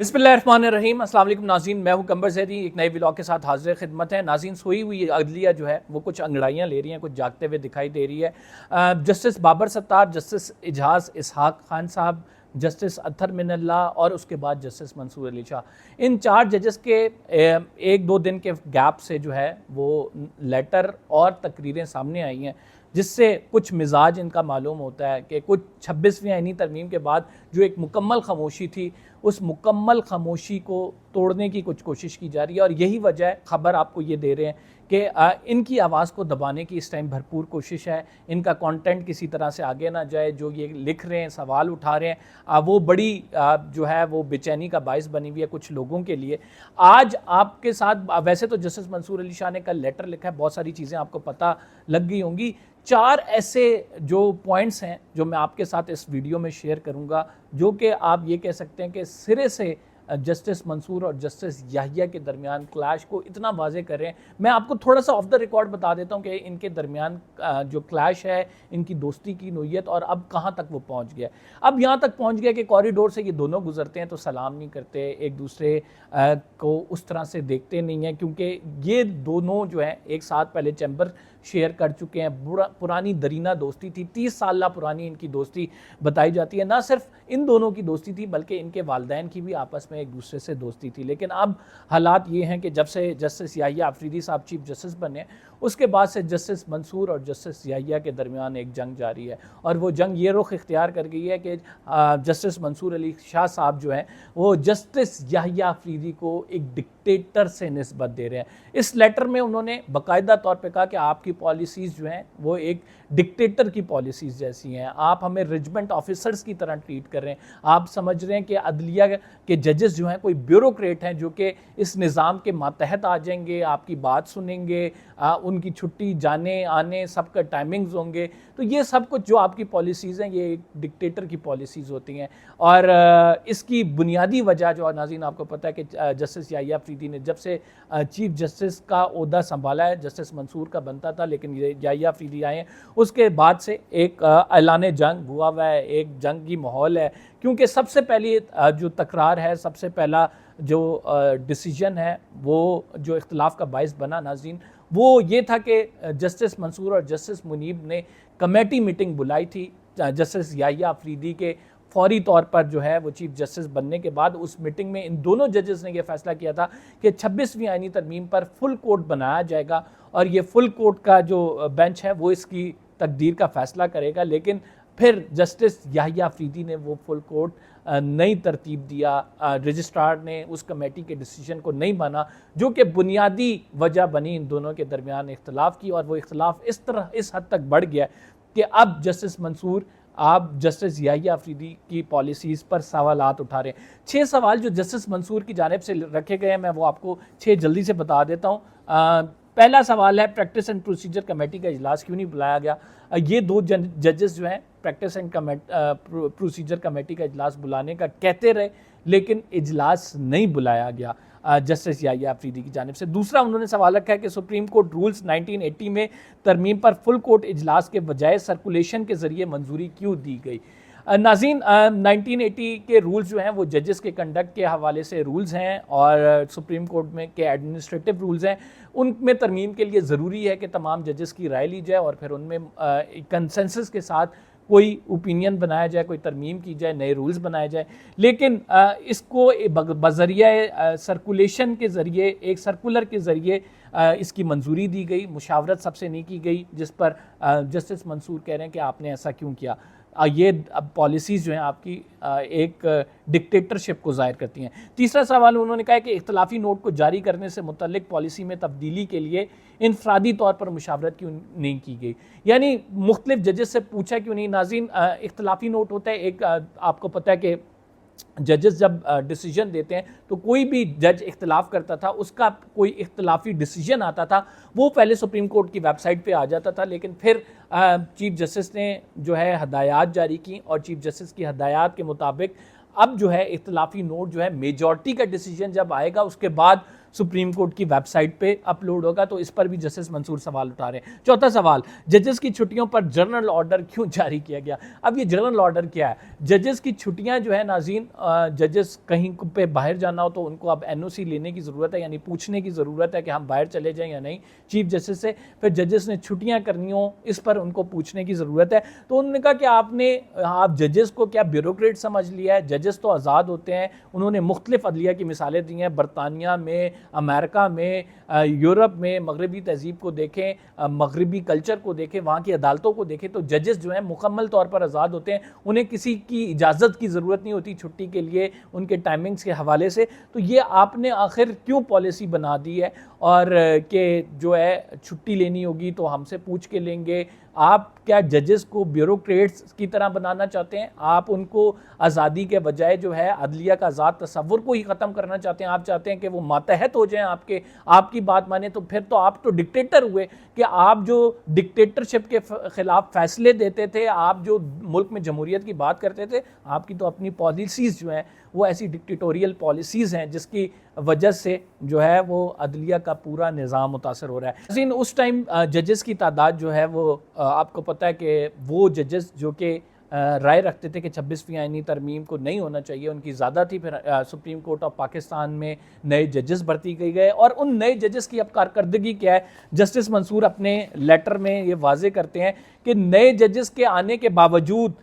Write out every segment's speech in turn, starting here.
बिस्मिल्लाहिर्रहमानिर्रहीम। अस्सलाम वालेकुम नाज़रीन, मैं हूं कंबर ज़ैदी। एक नए व्लॉग के साथ हाज़िर खिदमत है। नाज़रीन, सोई हुई अदलिया जो है वो कुछ अंगड़ाइयाँ ले रही हैं, कुछ जागते हुए दिखाई दे रही है। जस्टिस बाबर सत्तार, जस्टिस इजहाज़ इसहाक खान साहब, जस्टिस अत्तर मिनल्ला और उसके बाद जस्टिस मंसूर अली शाह, इन चार जजेस के एक दो दिन के गैप से जो है वो लेटर और तकरीरें सामने आई हैं, जिससे कुछ मिजाज इनका मालूम होता है कि कुछ 26वीं आईनी तरमीम के बाद जो एक मुकम्मल खामोशी थी, उस मुकम्मल खामोशी को तोड़ने की कुछ कोशिश की जा रही है। और यही वजह है, ख़बर आपको ये दे रहे हैं कि इनकी आवाज़ को दबाने की इस टाइम भरपूर कोशिश है। इनका कंटेंट किसी तरह से आगे ना जाए। जो ये लिख रहे हैं, सवाल उठा रहे हैं, वो बड़ी जो है वो बेचैनी का बायस बनी हुई है कुछ लोगों के लिए। आज आपके साथ वैसे तो जस्टिस मंसूर अली शाह ने कल लेटर लिखा है, बहुत सारी चीज़ें आपको पता लग गई होंगी। चार ऐसे जो पॉइंट्स हैं जो मैं आपके साथ इस वीडियो में शेयर करूंगा, जो कि आप ये कह सकते हैं कि सिरे से जस्टिस मंसूर और जस्टिस याहिया के दरमियान क्लैश को इतना वाजे कर रहे हैं। मैं आपको थोड़ा सा ऑफ द रिकॉर्ड बता देता हूं कि इनके दरमियान जो क्लैश है, इनकी दोस्ती की नोयत और अब कहां तक वो पहुंच गया। अब यहां तक पहुंच गया कि कॉरिडोर से ये दोनों गुजरते हैं तो सलाम नहीं करते, एक दूसरे को उस तरह से देखते नहीं हैं, क्योंकि ये दोनों जो है एक साथ पहले चैम्बर शेयर कर चुके हैं। पुरानी दरीना दोस्ती थी, 30 साल पुरानी इनकी दोस्ती बताई जाती है। ना सिर्फ इन दोनों की दोस्ती थी बल्कि इनके वालिदैन की भी आपस में एक दूसरे से दोस्ती थी। लेकिन अब हालात ये हैं कि जब से जस्टिस याहिया अफरीदी साहब चीफ जस्टिस बने, उसके बाद से जस्टिस मंसूर और जस्टिस याहिया के दरमियान एक जंग जारी है। और वो जंग ये रुख इख्तियार कर गई है कि जस्टिस मंसूर अली शाह साहब जो हैं वो जस्टिस याहिया अफरीदी को एक डिक्टेटर से निस्बत दे रहे हैं। इस लेटर में उन्होंने बाकायदा तौर पर कहा कि आपकी पॉलिसीज़ जो हैं वो एक डिक्टेटर की पॉलिसीज़ जैसी हैं, आप हमें रेजिमेंट ऑफिसर्स की तरह ट्रीट कर रहे हैं। आप समझ रहे हैं कि अदलिया के जजेस जो हैं कोई ब्यूरोक्रेट हैं जो कि इस निज़ाम के मातहत आ जाएंगे, आपकी बात सुनेंगे, उनकी छुट्टी जाने आने सबका टाइमिंग्स होंगे। तो ये सब कुछ जो आपकी पॉलिसीज़ हैं ये एक डिक्टेटर की पॉलिसीज़ होती हैं। और इसकी बुनियादी वजह जो नाज़रीन आपको पता है कि जस्टिस याहिया अफरीदी ने जब से चीफ जस्टिस का ओहदा संभाला है, जस्टिस मंसूर का बनता था लेकिन याहिया अफरीदी आए हैं, उसके बाद से एक ऐलान जंग हुआ हुआ है, एक जंग की माहौल है। क्योंकि सबसे पहली जो तकरार है, सबसे पहला जो डिसीजन है, वो जो इख्तिलाफ का बायस बना नाज़रीन, वो ये था कि जस्टिस मंसूर और जस्टिस मुनीब ने कमेटी मीटिंग बुलाई थी जस्टिस याहिया अफरीदी के फौरी तौर पर जो है वो चीफ जस्टिस बनने के बाद। उस मीटिंग में इन दोनों जजेस ने यह फैसला किया था कि 26वीं आईनी तरमीम पर फुल कोर्ट बनाया जाएगा और ये फुल कोर्ट का जो बेंच है वो इसकी तकदीर का फैसला करेगा। लेकिन फिर जस्टिस याहिया अफरीदी ने वो फुल कोर्ट नई तरतीब दिया, रजिस्ट्रार ने उस कमेटी के डिसीजन को नहीं माना, जो कि बुनियादी वजह बनी इन दोनों के दरमियान इख्तलाफ की। और वो इख्तलाफ इस हद तक बढ़ गया कि अब जस्टिस मंसूर आप जस्टिस याहिया अफरीदी की पॉलिसीज़ पर सवालात उठा रहे हैं। 6 सवाल जो जस्टिस मंसूर की जानिब से रखे गए हैं, मैं वो आपको 6 जल्दी से बता देता हूँ। पहला सवाल है, प्रैक्टिस एंड प्रोसीजर कमेटी का इजलास क्यों नहीं बुलाया गया। ये दो जजेस जो हैं प्रैक्टिस एंड प्रोसीजर कमेटी का इजलास बुलाने का कहते रहे, लेकिन इजलास नहीं बुलाया गया जस्टिस याहिया अफरीदी की जानिब से। दूसरा उन्होंने सवाल रखा है कि सुप्रीम कोर्ट रूल्स 1980 में तरमीम पर फुल कोर्ट इजलास के बजाय सर्कुलेशन के जरिए मंजूरी क्यों दी गई। नाज़रीन, 1980 के रूल्स जो हैं वो जजेस के कंडक्ट के हवाले से रूल्स हैं और सुप्रीम कोर्ट में के एडमिनिस्ट्रेटिव रूल्स हैं। उनमें तरमीम के लिए ज़रूरी है कि तमाम जजेस की राय ली जाए और फिर उनमें कंसेंसस के साथ कोई ओपिनियन बनाया जाए, कोई तरमीम की जाए, नए रूल्स बनाए जाए। लेकिन इसको बज़रिया सर्कुलेशन के ज़रिए, एक सर्कुलर के ज़रिए इसकी मंजूरी दी गई, मुशावरत सबसे नहीं की गई, जिस पर जस्टिस मंसूर कह रहे हैं कि आपने ऐसा क्यों किया। ये अब पॉलिसीज़ जो हैं आपकी एक डिक्टेटरशिप को ज़ाहिर करती हैं। तीसरा सवाल उन्होंने कहा है कि इख्तलाफी नोट को जारी करने से मुतल्लिक पॉलिसी में तब्दीली के लिए इनफरादी तौर पर मुशावरत क्यों नहीं की गई, यानी मुख्तलिफ जजेस से पूछा क्यों नहीं। नाज़रीन, इख्तलाफी नोट होता है एक, आपको पता है कि जजेस जब डिसीजन देते हैं तो कोई भी जज इख्तलाफ करता था, उसका कोई इख्तलाफी डिसीजन आता था, वो पहले सुप्रीम कोर्ट की वेबसाइट पे आ जाता था। लेकिन फिर चीफ जस्टिस ने जो है हदायत जारी की और चीफ जस्टिस की हदायत के मुताबिक अब जो है इख्तलाफी नोट जो है मेजॉरिटी का डिसीजन जब आएगा उसके बाद सुप्रीम कोर्ट की वेबसाइट पे अपलोड होगा, तो इस पर भी जस्टिस मंसूर सवाल उठा रहे हैं। चौथा सवाल, जजेस की छुट्टियों पर जनरल ऑर्डर क्यों जारी किया गया? अब ये जनरल ऑर्डर क्या है? जजेस की छुट्टियां जो है नाज़रीन, जजेस कहीं पे बाहर जाना हो तो उनको अब एनओसी लेने की ज़रूरत है, यानी पूछने की ज़रूरत है कि हम बाहर चले जाएं या नहीं चीफ जस्टिस से। फिर जजेस ने छुट्टियां करनी हो, इस पर उनको पूछने की ज़रूरत है। तो उन्होंने कहा कि आप जजेस को क्या ब्यूरोक्रेट समझ लिया है? जजेस तो आज़ाद होते हैं। उन्होंने मुख्तलिफ अदलिया की मिसालें दी हैं, बरतानिया में, अमेरिका में, यूरोप में। मगरबी तहजीब को देखें, मगरबी कल्चर को देखें, वहाँ की अदालतों को देखें, तो जजेस जो हैं मुकम्मल तौर पर आज़ाद होते हैं। उन्हें किसी की इजाज़त की ज़रूरत नहीं होती छुट्टी के लिए, उनके टाइमिंग्स के हवाले से। तो ये आपने आखिर क्यों पॉलिसी बना दी है? और कि जो है छुट्टी लेनी होगी तो हमसे पूछ के लेंगे। आप क्या जजेस को ब्यूरोक्रेट्स की तरह बनाना चाहते हैं? आप उनको आज़ादी के बजाय जो है अदलिया का आज़ाद तसव्वुर को ही ख़त्म करना चाहते हैं? आप चाहते हैं कि वो मातहत हो जाएं आपकी बात माने? तो फिर तो आप तो डिक्टेटर हुए कि आप जो डिक्टेटरशिप के ख़िलाफ़ फ़ैसले देते थे, आप जो मुल्क में जमहूरियत की बात करते थे, आपकी तो अपनी पॉलिसीज़ जो हैं वो ऐसी डिक्टेटोरियल पॉलिसीज़ हैं जिसकी वजह से जो है वो अदलिया का पूरा निज़ाम मुतासर हो रहा है। लेकिन उस टाइम जजेस की तादाद जो है वो आपको पता है कि वो जजेस जो कि राय रखते थे कि 26वीं आईनी तरमीम को नहीं होना चाहिए, उनकी ज़्यादा थी। फिर सुप्रीम कोर्ट ऑफ पाकिस्तान में नए जजेस भर्ती किए गए, और उन नए जजेस की अब कारकर्दगी क्या है? जस्टिस मंसूर अपने लेटर में ये वाजे करते हैं कि नए जजेस के आने के बावजूद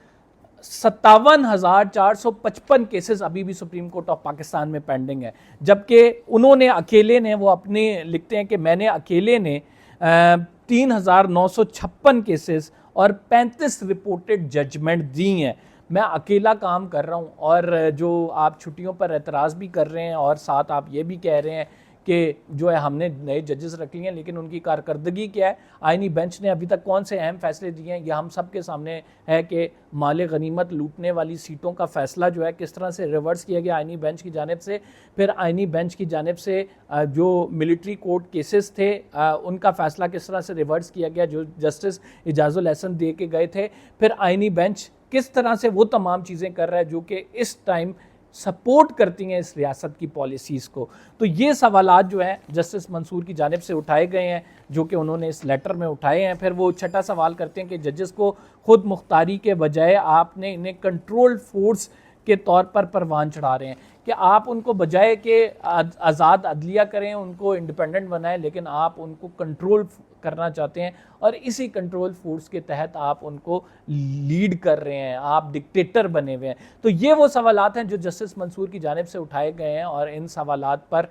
57,455 केसेस अभी भी सुप्रीम कोर्ट ऑफ पाकिस्तान में पेंडिंग है। जबकि उन्होंने अकेले ने, वो अपने लिखते हैं कि मैंने अकेले ने 3,956 केसेस और 35 रिपोर्टेड जजमेंट दी हैं। मैं अकेला काम कर रहा हूं, और जो आप छुट्टियों पर एतराज़ भी कर रहे हैं और साथ आप ये भी कह रहे हैं कि जो है हमने नए जजेस रख लिए हैं, लेकिन उनकी कारकर्दगी क्या है? आईनी बेंच ने अभी तक कौन से अहम फैसले दिए हैं? यह हम सब के सामने है कि माल गनीमत लूटने वाली सीटों का फैसला जो है किस तरह से रिवर्स किया गया आईनी बेंच की जानिब से। फिर आईनी बेंच की जानिब से जो मिलिट्री कोर्ट केसेस थे उनका फैसला किस तरह से रिवर्स किया गया, जो जस्टिस इजाज़ुल एहसन दे के गए थे। फिर आईनी बेंच किस तरह से वो तमाम चीज़ें कर रहा है जो कि इस टाइम सपोर्ट करती हैं इस रियासत की पॉलिसीज़ को। तो ये सवालात जो हैं जस्टिस मंसूर की जानिब से उठाए गए हैं, जो कि उन्होंने इस लेटर में उठाए हैं। फिर वो छठा सवाल करते हैं कि जजेस को खुद मुख्तारी के बजाय आपने इन्हें कंट्रोल फोर्स के तौर पर परवान चढ़ा रहे हैं, कि आप उनको बजाय कि आज़ाद अदलिया करें, उनको इंडिपेंडेंट बनाएं, लेकिन आप उनको कंट्रोल करना चाहते हैं, और इसी कंट्रोल फोर्स के तहत आप उनको लीड कर रहे हैं, आप डिक्टेटर बने हुए हैं। तो ये वो सवालात हैं जो जस्टिस मंसूर की जानिब से उठाए गए हैं, और इन सवालात पर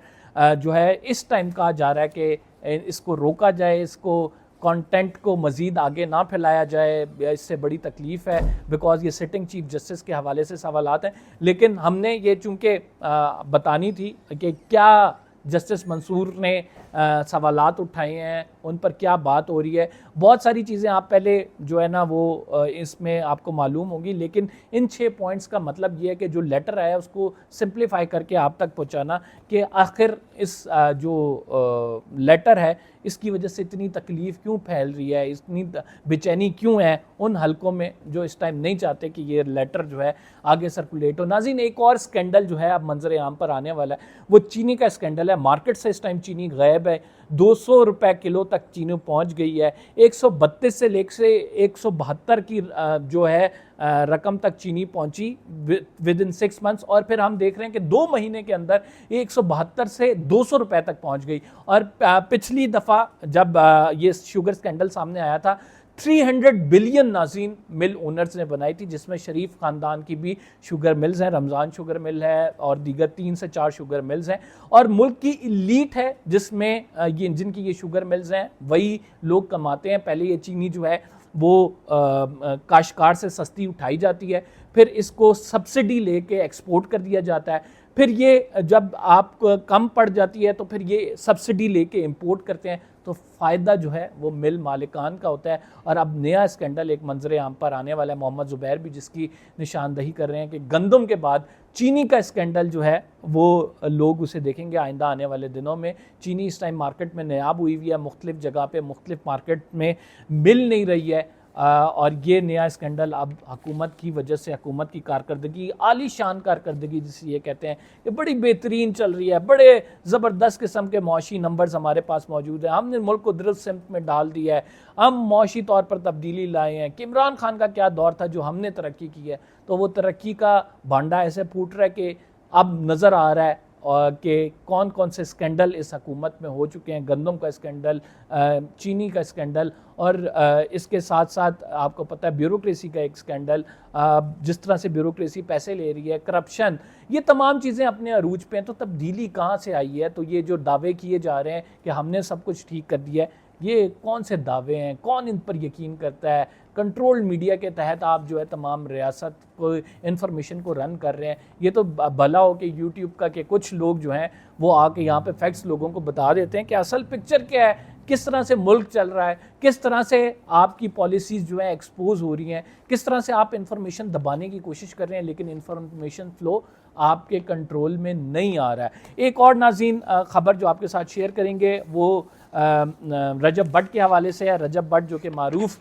जो है इस टाइम कहा जा रहा है कि इसको रोका जाए, इसको कंटेंट को मज़ीद आगे ना फैलाया जाए। इससे बड़ी तकलीफ़ है, बिकॉज ये सिटिंग चीफ जस्टिस के हवाले से सवालात हैं। लेकिन हमने ये चूँकि बतानी थी कि क्या जस्टिस मंसूर ने सवालात उठाए हैं, उन पर क्या बात हो रही है। बहुत सारी चीज़ें आप पहले जो है ना वो इसमें आपको मालूम होगी, लेकिन इन 6 पॉइंट्स का मतलब ये है कि जो लेटर आया उसको सिंप्लीफाई करके आप तक पहुंचाना कि आखिर इस जो लेटर है इसकी वजह से इतनी तकलीफ़ क्यों फैल रही है, इतनी बेचैनी क्यों है उन हलकों में जो इस टाइम नहीं चाहते कि ये लेटर जो है आगे सर्कुलेट हो। नाज़रीन, एक और स्कैंडल जो है अब मंजर आम पर आने वाला है, वो चीनी का स्कैंडल है। मार्केट से इस टाइम चीनी गायब है, 200 रुपए किलो तक चीनी पहुंच गई है। 132 से लेकर 172 की जो है रकम तक चीनी पहुंची विद इन 6 मंथ्स, और फिर हम देख रहे हैं कि 2 महीने के अंदर 172 से 200 रुपए तक पहुंच गई। और पिछली दफ़ा जब ये शुगर स्कैंडल सामने आया था, 300 बिलियन नाज़रीन मिल ओनर्स ने बनाई थी, जिसमें शरीफ ख़ानदान की भी शुगर मिल्स हैं, रमज़ान शुगर मिल है और दीगर 3 से 4 शुगर मिल्स हैं। और मुल्क की इलीट है जिसमें ये जिनकी ये शुगर मिल्स हैं वही लोग कमाते हैं। पहले ये चीनी जो है वो काश्तकार से सस्ती उठाई जाती है, फिर इसको सब्सिडी लेके एक्सपोर्ट कर दिया जाता है, फिर ये जब आप कम पड़ जाती है तो फिर ये सब्सिडी लेके इंपोर्ट करते हैं, तो फ़ायदा जो है वो मिल मालिकान का होता है। और अब नया स्कैंडल एक मंजर आम पर आने वाला है, मोहम्मद ज़ुबैर भी जिसकी निशानदही कर रहे हैं कि गंदम के बाद चीनी का स्कैंडल जो है वो लोग उसे देखेंगे आइंदा आने वाले दिनों में। चीनी इस टाइम मार्केट में नायाब हुई हुई है, मुख्तलिफ जगह पे मुख्तलिफ मार्केट में मिल नहीं रही है। और ये नया स्कैंडल अब हुकूमत की वजह से, हुकूमत की कारकर्दगी, आलीशान कारकर्दगी जिसे ये कहते हैं, ये बड़ी बेहतरीन चल रही है। बड़े ज़बरदस्त किस्म के मौशी नंबर्स हमारे पास मौजूद हैं। हमने मुल्क को दुरुस्त सिमत में डाल दिया है, हम मौशी तौर पर तब्दीली लाए हैं। कि इमरान खान का क्या दौर था जो हमने तरक्की की है, तो वो तरक्की का भांडा ऐसे फूट रहा है कि अब नज़र आ रहा है और कि कौन कौन से स्कैंडल इस हुकूमत में हो चुके हैं। गंदम का स्कैंडल, चीनी का स्कैंडल, और इसके साथ साथ आपको पता है ब्यूरोक्रेसी का एक स्कैंडल, जिस तरह से ब्यूरोक्रेसी पैसे ले रही है, करप्शन, ये तमाम चीज़ें अपने अरूज पे हैं। तो तब्दीली कहाँ से आई है? तो ये जो दावे किए जा रहे हैं कि हमने सब कुछ ठीक कर दिया है, ये कौन से दावे हैं? कौन इन पर यकीन करता है? कंट्रोल मीडिया के तहत आप जो है तमाम रियासत को इंफॉर्मेशन को रन कर रहे हैं। ये तो भला हो कि यूट्यूब का कि कुछ लोग जो हैं वो आके यहाँ पे फैक्ट्स लोगों को बता देते हैं कि असल पिक्चर क्या है, किस तरह से मुल्क चल रहा है, किस तरह से आपकी पॉलिसीज़ जो है एक्सपोज हो रही हैं, किस तरह से आप इंफॉर्मेशन दबाने की कोशिश कर रहे हैं, लेकिन इंफॉर्मेशन फ्लो आपके कंट्रोल में नहीं आ रहा है। एक और नाज़रीन ख़बर जो आपके साथ शेयर करेंगे वो रजब भट्ट के हवाले से है। रजब भट्ट जो कि मारूफ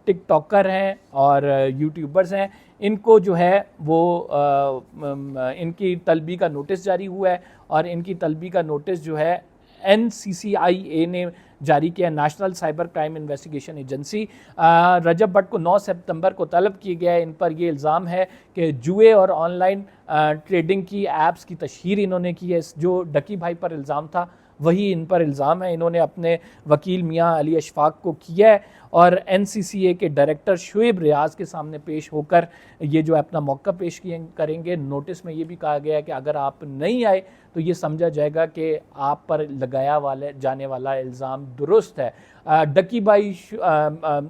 टिकटॉकर हैं और यूट्यूबर्स हैं, इनको जो है वो इनकी तलबी का नोटिस जारी हुआ है और इनकी तलबी का नोटिस जो है NCCIA ने जारी किया, National Cyber Crime Investigation Agency. Rajab Butt को 9 सितंबर को तलब किया गया है। इन पर ये इल्ज़ाम है कि जुए और ऑनलाइन ट्रेडिंग की ऐप्स की तशहीर इन्होंने की है। जो डकी भाई पर इल्ज़ाम था वही इन पर इल्ज़ाम है। इन्होंने अपने वकील मियाँ अली अशफाक को किया है और NCCA के डायरेक्टर शुएब रियाज के सामने पेश होकर ये जो अपना मौक़ा पेश करेंगे। नोटिस में ये भी कहा गया है कि अगर आप नहीं आए तो ये समझा जाएगा कि आप पर लगाया जाने वाला इल्ज़ाम दुरुस्त है। डकी भाई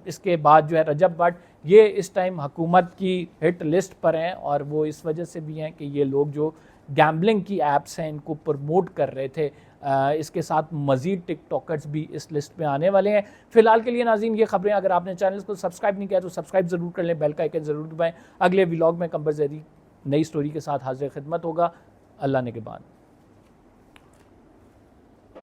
इसके बाद जो है रजब भट्ट ये इस टाइम हुकूमत की हिट लिस्ट पर हैं और वो इस वजह से भी हैं कि ये लोग जो गैम्बलिंग की ऐप्स हैं इनको प्रमोट कर रहे थे। इसके साथ मज़ीद टिकटॉकर्स भी इस लिस्ट में आने वाले हैं। फ़िलहाल के लिए नाज़रीन ये खबरें, अगर आपने चैनल को सब्सक्राइब नहीं किया तो सब्सक्राइब ज़रूर कर लें, बेल का आइकन ज़रूर दबाएं। अगले व्लॉग में कंबर ज़ेरी नई स्टोरी के साथ हाज़िर खिदमत होगा। अल्लाह ने के बाद।